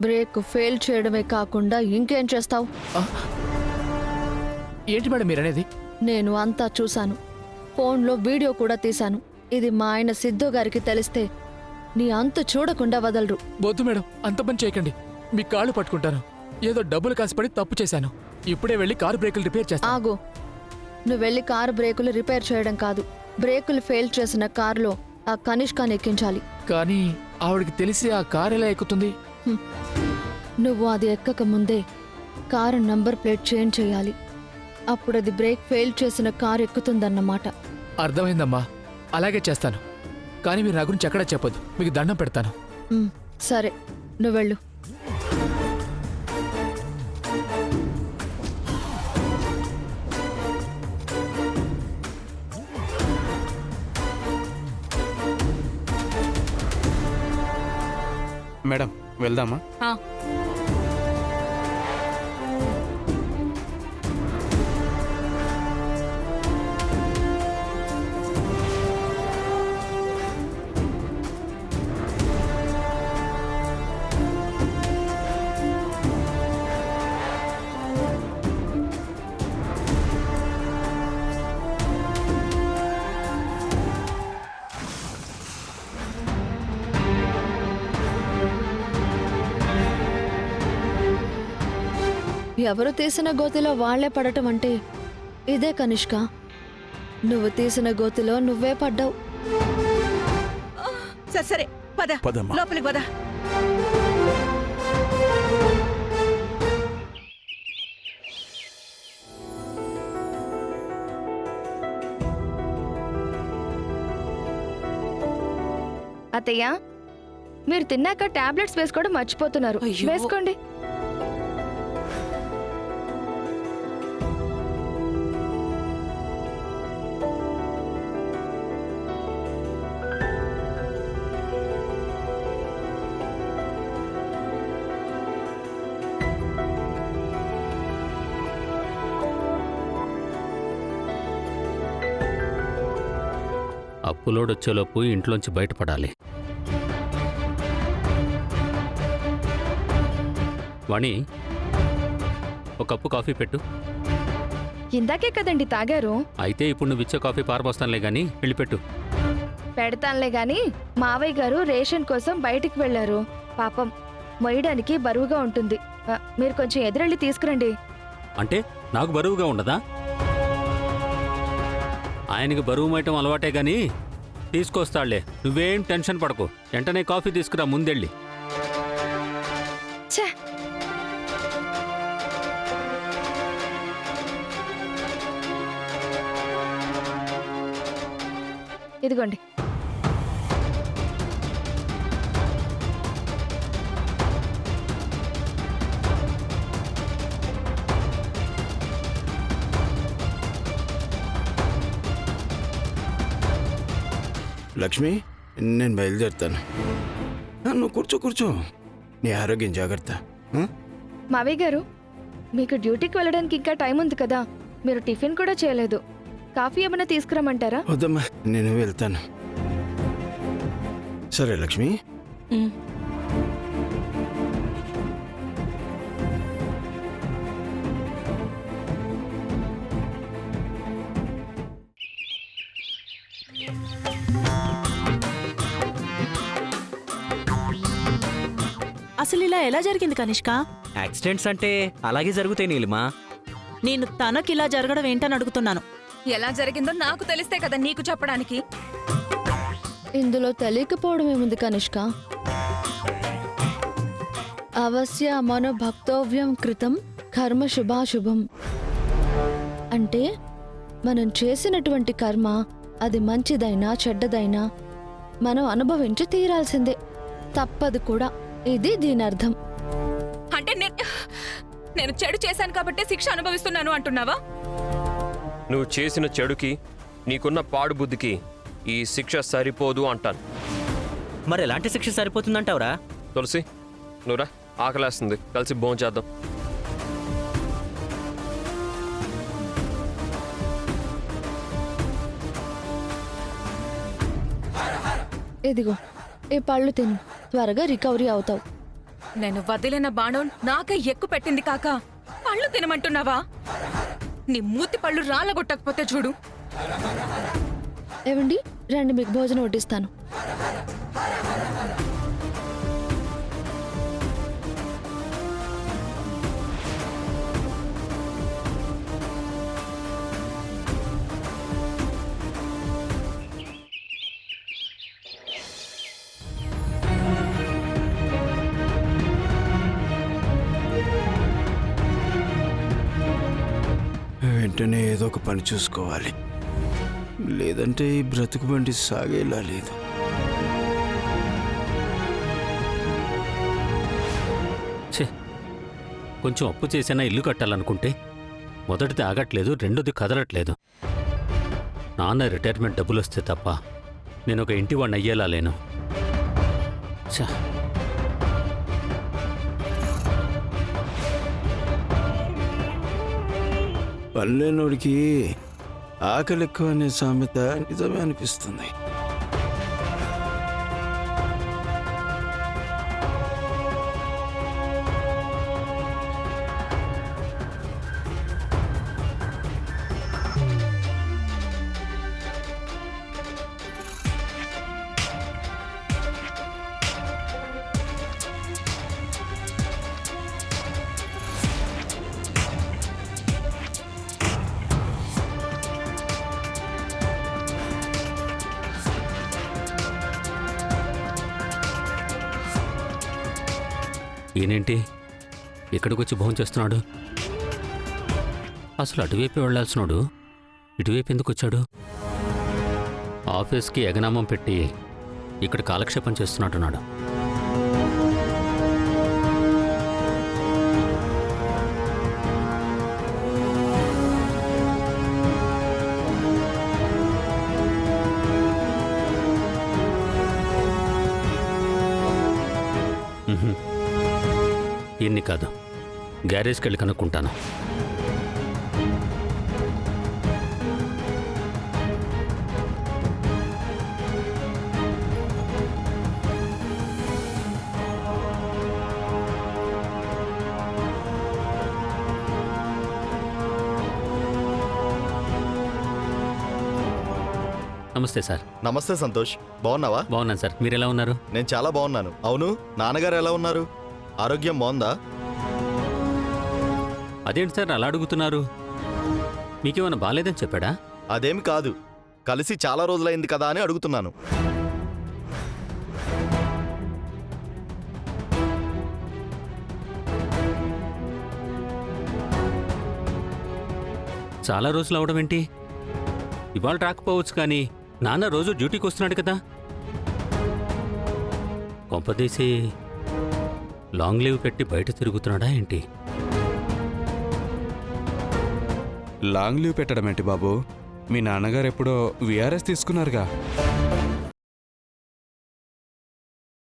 Brake fail చేయడమే కాకుండా ఇంకేం చేస్తావు? ఏంటి మేడం మీరనేది? నేను అంతా చూశాను, ఫోన్లో వీడియో కూడా తీశాను. ఇది మా ఆయన సిద్ధు గారికి తెలిస్తే నీ అంతు చూడకుండా వదలరు. వద్దు మేడం, అంత పని చేయకండి. మీ కాళ్ళు పట్టుకుంటాను. ఏదో డబ్బులు కాసిపడి తప్పు చేశాను. ఇప్పుడే వెళ్ళి కారు బ్రేకులు రిపేర్ చేస్తాను. ఆగు. నువ్వు వెళ్ళి కారు బ్రేకులు రిపేర్ చేయడం కాదు, బ్రేకులు ఫెయిల్ చేసిన కారులో ఆ కనిష్కాని ఎక్కించాలి. కానీ ఆవిడకి తెలిసి ఆ కారు ఎలా ఎక్కుతుంది? నువ్వు అది ఎక్కక ముందే కారు నంబర్ ప్లేట్ చేంజ్ చేయాలి. అప్పుడు అది బ్రేక్ ఫెయిల్ చేసిన కారు ఎక్కుతుందన్నమాట. అర్థమైందమ్మా, అలాగే చేస్తాను. కానీ మీరు నా గురించి ఎక్కడా చెప్పొద్దు, మీకు దండం పెడతాను. సరే, నువ్వెళ్ళు. మేడం వెళ్దామా? ఎవరు తీసిన గోతిలో వాళ్లే పడటం అంటే ఇదే కనిష్క. నువ్వు తీసిన గోతిలో నువ్వే పడ్డావు. సరే సరే, పద పదమ్మా. లోపలికి పద. అత్తయ్య, మీరు తిన్నాక టాబ్లెట్స్ వేసుకోవడం మర్చిపోతున్నారు. అయ్యో. వేసుకోండి. అప్పులోడొచ్చేలోపు ఇంట్లోంచి బయటపడాలి. వాణి, ఒక కప్పు కాఫీ పెట్టు. ఇందాకే కదండి తాగారు. అయితే ఇప్పుడు నువ్వు ఇచ్చే కాఫీ పారబోస్తానులే గాని వెళ్ళిపెట్టు. పెడతానులే గాని మావయ్య గారు రేషన్ కోసం బయటికి వెళ్లారు. పాపం మొయ్యడానికి బరువుగా ఉంటుంది. మీరు కొంచెం ఎదురెళ్ళి తీసుకురండి. అంటే నాకు బరువుగా ఉండదా? ఆయనకి బరువు మోయటం అలవాటే గాని తీసుకొస్తాడులే, నువ్వేం టెన్షన్ పడకు. వెంటనే కాఫీ తీసుకురా ముందెళ్ళి. ఛే! ఇదిగోండి. లక్ష్మి, నేను బయలుదేరుతాను. నువ్వు కూర్చో కూర్చో, నీ ఆరోగ్యం జాగ్రత్త. మావయ్య గారు, మీకు డ్యూటీకి వెళ్ళడానికి ఇంకా టైం ఉంది కదా, మీరు టిఫిన్ కూడా చేయలేదు. కాఫీ ఏమైనా తీసుకురమ్మంటారా? వద్దమ్మా, నేను వెళ్తాను. సరే లక్ష్మి. అసలు ఇలా ఎలా జరిగింది కనిష్క? యాక్సిడెంట్స్ అంటే అలాగే జరుగుతాయి నీలిమా. నేను తనకిలా జరగడం ఏంటని అడుగుతున్నాను. ఎలా జరిగిందో నాకు తెలిస్తే కదా నీకు చెప్పడానికి. ఇందులో తెలియకపోవడం ఏముంది కనిష్క? అవశ్య మనో భక్తవ్యం కృతం కర్మ శుభాశుభం అంటే మనం చేసినటువంటి కర్మ, అది మంచిదైనా చెడ్డదైనా మనం అనుభవించి తీరాల్సిందే, తప్పదు కూడా. ఇది దీని అర్థం. అంటే నేను చెడు చేశాను కాబట్టి శిక్ష అనుభవిస్తున్నాను అంటున్నావా? నువ్వు చేసిన చెడుకి నీకున్న పాడు బుద్ధికి ఈ శిక్ష సరిపోదు అంటాను. మరి ఎలాంటి శిక్ష సరిపోతుందంటావురా? తులసి, నువ్వురా, ఆకలేస్తుంది, కలిసి భోంచేద్దాం. ఇదిగో ఈ పళ్ళు తిను, త్వరగా రికవరీ అవుతావు. నేను వదిలిన బాణం నాకే ఎక్కు పెట్టింది కాక పళ్ళు తినమంటున్నావా? నీ మూతి పళ్ళు రాళ్ళగొట్టకపోతే చూడు. ఏవండి, రండి మీకు భోజనం వడ్డిస్తాను. వెంటనే ఏదో ఒక పని చూసుకోవాలి, లేదంటే ఈ బ్రతుకు బండి సాగేలా లేదు. ఛే, కొంచెం అప్పు చేసినా ఇల్లు కట్టాలనుకుంటే మొదటిది ఆగట్లేదు, రెండోది కదలట్లేదు. నాన్న రిటైర్మెంట్ డబ్బులు వస్తే తప్ప నేను ఒక ఇంటి వాడిని అయ్యేలా లేను. ఛ, పల్లెనోడికి ఆకలి ఎక్కువ అనే సామెత నిజమే అనిపిస్తుంది. ఈయనేంటి ఇక్కడికి వచ్చి భోజనం చేస్తున్నాడు? అసలు అటువైపు వెళ్లాల్సినాడు ఇటువైపు ఎందుకు వచ్చాడు? ఆఫీస్కి ఎగనామం పెట్టి ఇక్కడ కాలక్షేపం చేస్తున్నట్టున్నాడు. ఇన్ని కాదు, గ్యారేజ్కి వెళ్ళి కనుక్కుంటాను. నమస్తే సార్. నమస్తే సంతోష్, బాగున్నావా? బాగున్నాను సార్, మీరు ఎలా ఉన్నారు? నేను చాలా బాగున్నాను. అవును, నాన్నగారు ఎలా ఉన్నారు? ఆరోగ్యం బాగుందా? అదేంటి సార్ అలా అడుగుతున్నారు? మీకేమైనా బాగాలేదని చెప్పాడా? అదేమి కాదు, కలిసి చాలా రోజులైంది కదా అని అడుగుతున్నాను. చాలా రోజులు అవడం ఏంటి? ఇవాళ రాకపోవచ్చు, కానీ నాన్న రోజు డ్యూటీకి వస్తున్నాడు కదా. కొంపదీసి లాంగ్ లీవ్ పెట్టి బయట తిరుగుతున్నాడా ఏంటి? లాంగ్ లీవ్ పెట్టడం ఏంటి బాబు? మీ నాన్నగారు ఎప్పుడో విఆర్ఎస్ తీసుకున్నారుగా.